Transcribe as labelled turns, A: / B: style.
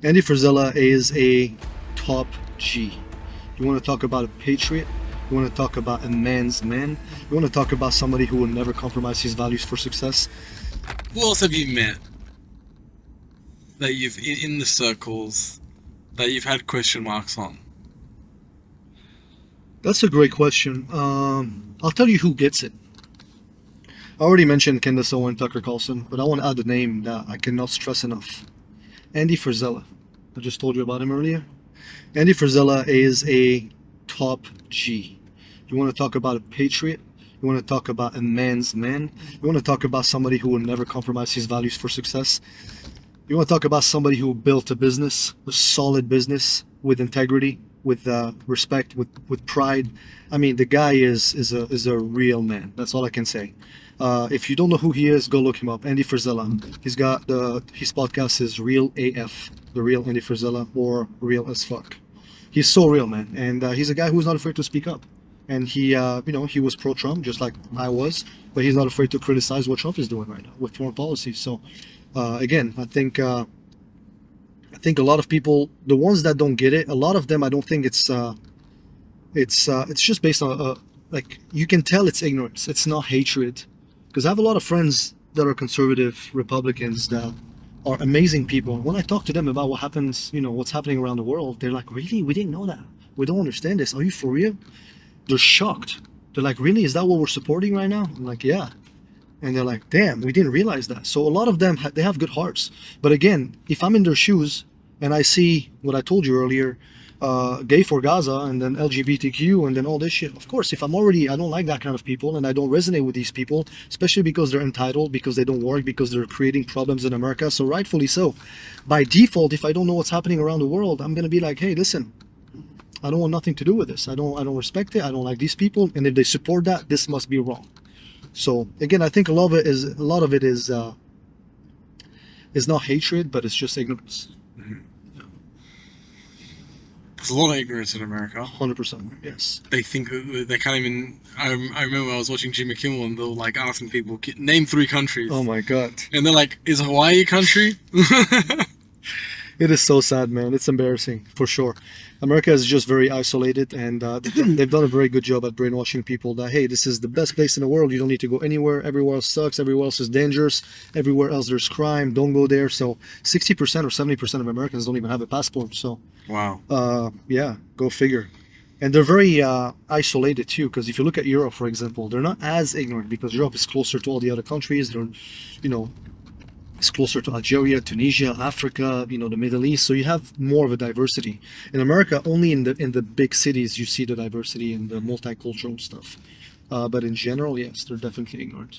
A: Andy Frisella is a top G. You want to talk about a patriot? You want to talk about a man's man? You want to talk about somebody who will never compromise his values for success?
B: Who else have you met that you've in the circles that you've had question marks on?
A: That's a great question. I'll tell you who gets it. I already mentioned Candace Owens, Tucker Carlson, but I want to add a name that I cannot stress enough. Andy Frisella. I just told you about him earlier. Andy Frisella is a top G. You want to talk about a patriot? You want to talk about a man's man? You want to talk about somebody who will never compromise his values for success? You want to talk about somebody who built a business, a solid business with integrity, with respect, with pride. I mean, the guy is a real man. That's all I can say. If you don't know who he is, go look him up. Andy Frisella. He's got his podcast is Real AF, the real Andy Frisella, or Real as Fuck. He's so real, man, and he's a guy who's not afraid to speak up. And he, he was pro-Trump just like I was, but he's not afraid to criticize what Trump is doing right now with foreign policy. So, again, I think a lot of people, the ones that don't get it, a lot of them, I don't think it's just based on like you can tell it's ignorance. It's not hatred, because I have a lot of friends that are conservative Republicans that are amazing people. When I talk to them about what happens, what's happening around the world, they're like, "Really? We didn't know that. We don't understand this. Are you for real?" They're shocked. They're like, "Really? Is that what we're supporting right now?" I'm like, "Yeah." And they're like, "Damn, we didn't realize that." So a lot of them, they have good hearts. But again, if I'm in their shoes and I see what I told you earlier, gay for Gaza and then LGBTQ and then all this shit, of course, if I don't like that kind of people and I don't resonate with these people, especially because they're entitled, because they don't work, because they're creating problems in America, so rightfully so. By default, if I don't know what's happening around the world, I'm going to be like, "Hey, listen, I don't want nothing to do with this. I don't respect it. I don't like these people. And if they support that, this must be wrong." So again, I think a lot of it is not hatred, but it's just ignorance.
B: Mm-hmm. There's a lot of ignorance in America.
A: 100%. Yes.
B: They think they can't even. I remember I was watching Jimmy Kimmel and they were like asking people, "Name 3 countries."
A: Oh my God.
B: And they're like, "Is Hawaii a country?"
A: It is so sad, man. It's embarrassing, for sure. America is just very isolated, and they've done a very good job at brainwashing people that, hey, this is the best place in the world. You don't need to go anywhere. Everywhere else sucks. Everywhere else is dangerous. Everywhere else there's crime. Don't go there. So 60% or 70% of Americans don't even have a passport. So,
B: wow.
A: Yeah, go figure. And they're very isolated too, because if you look at Europe, for example, they're not as ignorant because Europe is closer to all the other countries. They're, it's closer to Algeria, Tunisia, Africa, the Middle East. So you have more of a diversity. In America, only in the big cities you see the diversity and the multicultural stuff. But in general, yes, they're definitely ignorant.